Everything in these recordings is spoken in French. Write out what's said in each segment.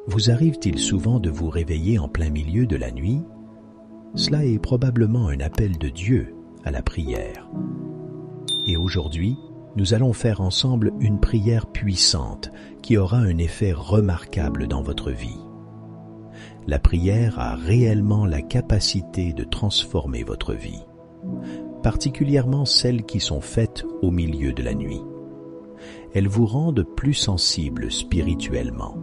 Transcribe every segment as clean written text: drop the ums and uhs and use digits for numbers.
Vous arrive-t-il souvent de vous réveiller en plein milieu de la nuit? Cela est probablement un appel de Dieu à la prière. Et aujourd'hui, nous allons faire ensemble une prière puissante qui aura un effet remarquable dans votre vie. La prière a réellement la capacité de transformer votre vie, particulièrement celles qui sont faites au milieu de la nuit. Elles vous rendent plus sensibles spirituellement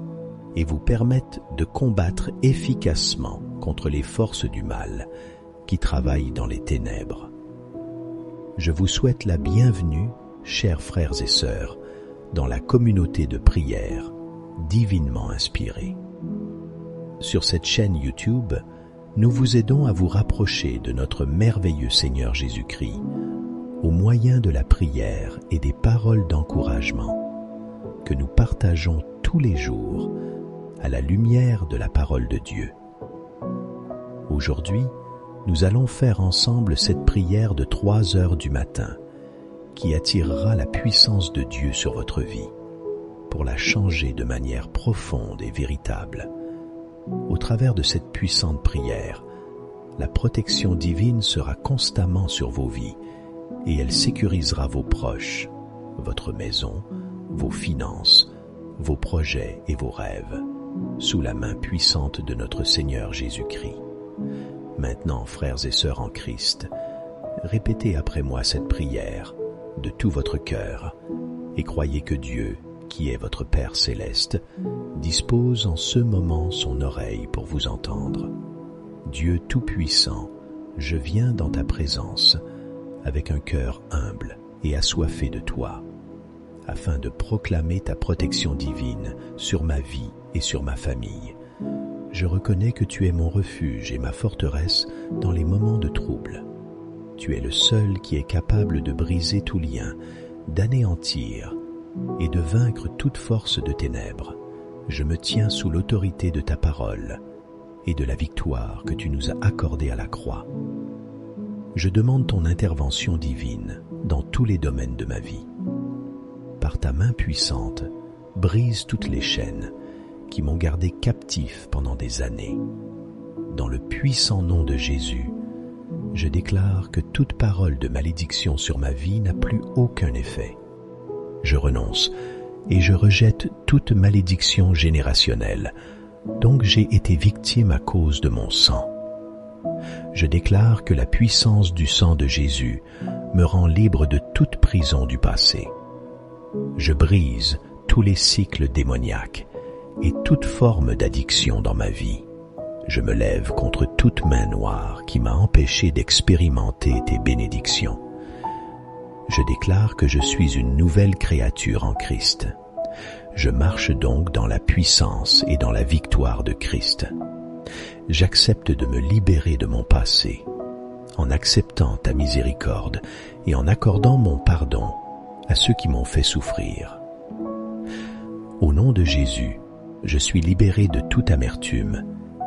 et vous permettent de combattre efficacement contre les forces du mal qui travaillent dans les ténèbres. Je vous souhaite la bienvenue, chers frères et sœurs, dans la communauté de prière divinement inspirée. Sur cette chaîne YouTube, nous vous aidons à vous rapprocher de notre merveilleux Seigneur Jésus-Christ au moyen de la prière et des paroles d'encouragement que nous partageons tous les jours à la lumière de la parole de Dieu. Aujourd'hui, nous allons faire ensemble cette prière de 3 heures du matin qui attirera la puissance de Dieu sur votre vie pour la changer de manière profonde et véritable. Au travers de cette puissante prière, la protection divine sera constamment sur vos vies et elle sécurisera vos proches, votre maison, vos finances, vos projets et vos rêves, sous la main puissante de notre Seigneur Jésus-Christ. Maintenant, frères et sœurs en Christ, répétez après moi cette prière de tout votre cœur et croyez que Dieu, qui est votre Père céleste, dispose en ce moment son oreille pour vous entendre. Dieu Tout-Puissant, je viens dans ta présence avec un cœur humble et assoiffé de toi, afin de proclamer ta protection divine sur ma vie et sur ma famille. Je reconnais que tu es mon refuge et ma forteresse dans les moments de trouble. Tu es le seul qui est capable de briser tout lien, d'anéantir et de vaincre toute force de ténèbres. Je me tiens sous l'autorité de ta parole et de la victoire que tu nous as accordée à la croix. Je demande ton intervention divine dans tous les domaines de ma vie. Par ta main puissante, brise toutes les chaînes qui m'ont gardé captif pendant des années. Dans le puissant nom de Jésus, je déclare que toute parole de malédiction sur ma vie n'a plus aucun effet. Je renonce et je rejette toute malédiction générationnelle, dont j'ai été victime à cause de mon sang. Je déclare que la puissance du sang de Jésus me rend libre de toute prison du passé. Je brise tous les cycles démoniaques et toute forme d'addiction dans ma vie. Je me lève contre toute main noire qui m'a empêché d'expérimenter tes bénédictions. Je déclare que je suis une nouvelle créature en Christ. Je marche donc dans la puissance et dans la victoire de Christ. J'accepte de me libérer de mon passé, en acceptant ta miséricorde et en accordant mon pardon à ceux qui m'ont fait souffrir. Au nom de Jésus, je suis libéré de toute amertume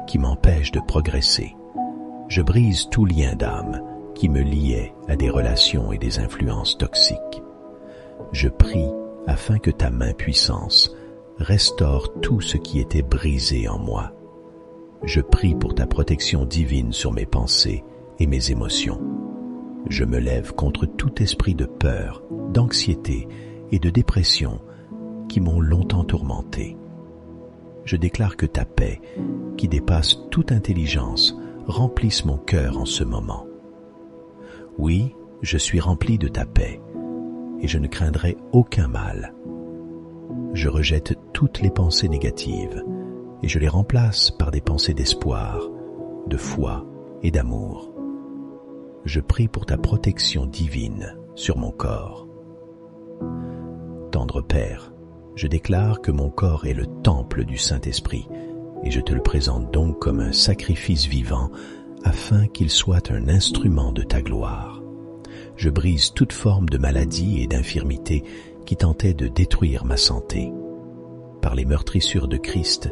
qui m'empêche de progresser. Je brise tout lien d'âme qui me liait à des relations et des influences toxiques. Je prie afin que ta main puissante restaure tout ce qui était brisé en moi. Je prie pour ta protection divine sur mes pensées et mes émotions. Je me lève contre tout esprit de peur, d'anxiété et de dépression qui m'ont longtemps tourmenté. Je déclare que ta paix, qui dépasse toute intelligence, remplisse mon cœur en ce moment. Oui, je suis rempli de ta paix, et je ne craindrai aucun mal. Je rejette toutes les pensées négatives, et je les remplace par des pensées d'espoir, de foi et d'amour. Je prie pour ta protection divine sur mon corps. Tendre Père, je déclare que mon corps est le temple du Saint-Esprit, et je te le présente donc comme un sacrifice vivant, afin qu'il soit un instrument de ta gloire. Je brise toute forme de maladie et d'infirmité qui tentait de détruire ma santé. Par les meurtrissures de Christ,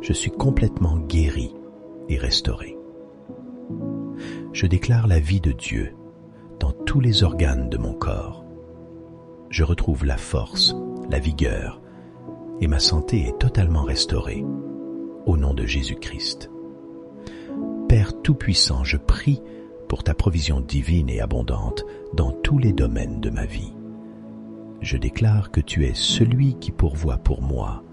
je suis complètement guéri et restauré. Je déclare la vie de Dieu dans tous les organes de mon corps. Je retrouve la force, la vigueur, et ma santé est totalement restaurée. au nom de Jésus-Christ. Père Tout-Puissant, je prie pour ta provision divine et abondante dans tous les domaines de ma vie. Je déclare que tu es celui qui pourvoit pour moi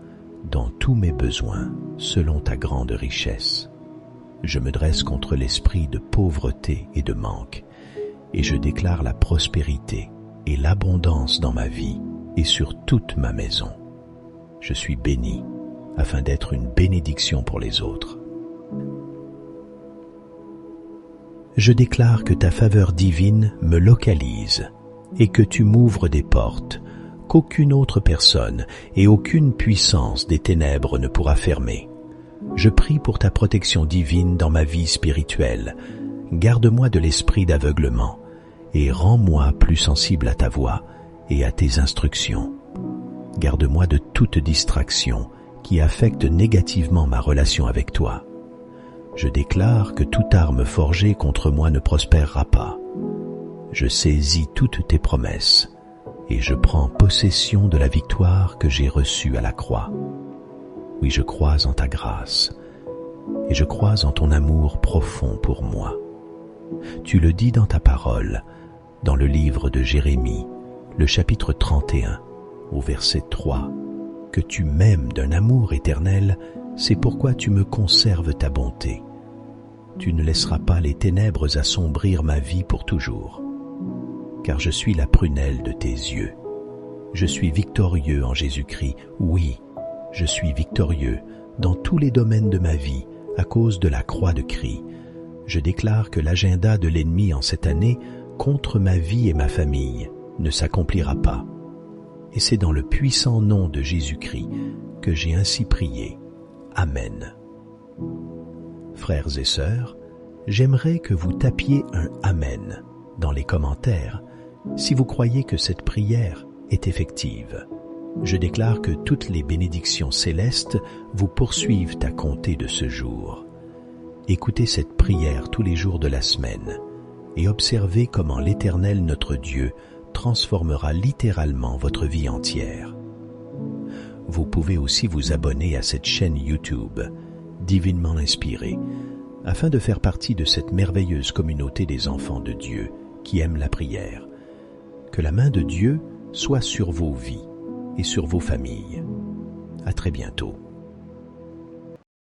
dans tous mes besoins selon ta grande richesse. Je me dresse contre l'esprit de pauvreté et de manque, et je déclare la prospérité et l'abondance dans ma vie et sur toute ma maison. Je suis béni afin d'être une bénédiction pour les autres. Je déclare que ta faveur divine me localise et que tu m'ouvres des portes qu'aucune autre personne et aucune puissance des ténèbres ne pourra fermer. Je prie pour ta protection divine dans ma vie spirituelle. Garde-moi de l'esprit d'aveuglement et rends-moi plus sensible à ta voix et à tes instructions. Garde-moi de toute distraction qui affecte négativement ma relation avec toi. Je déclare que toute arme forgée contre moi ne prospérera pas. Je saisis toutes tes promesses et je prends possession de la victoire que j'ai reçue à la croix. Oui, je crois en ta grâce et je crois en ton amour profond pour moi. Tu le dis dans ta parole, dans le livre de Jérémie, le chapitre 31, au verset 3, que tu m'aimes d'un amour éternel, c'est pourquoi tu me conserves ta bonté. Tu ne laisseras pas les ténèbres assombrir ma vie pour toujours, car je suis la prunelle de tes yeux. Je suis victorieux en Jésus-Christ, oui, je suis victorieux dans tous les domaines de ma vie à cause de la croix de Christ. Je déclare que l'agenda de l'ennemi en cette année contre ma vie et ma famille ne s'accomplira pas. Et c'est dans le puissant nom de Jésus-Christ que j'ai ainsi prié. Amen. Frères et sœurs, j'aimerais que vous tapiez un Amen dans les commentaires si vous croyez que cette prière est effective. Je déclare que toutes les bénédictions célestes vous poursuivent à compter de ce jour. Écoutez cette prière tous les jours de la semaine et observez comment l'Éternel notre Dieu transformera littéralement votre vie entière. Vous pouvez aussi vous abonner à cette chaîne YouTube, Divinement Inspiré, afin de faire partie de cette merveilleuse communauté des enfants de Dieu qui aiment la prière. Que la main de Dieu soit sur vos vies et sur vos familles. À très bientôt.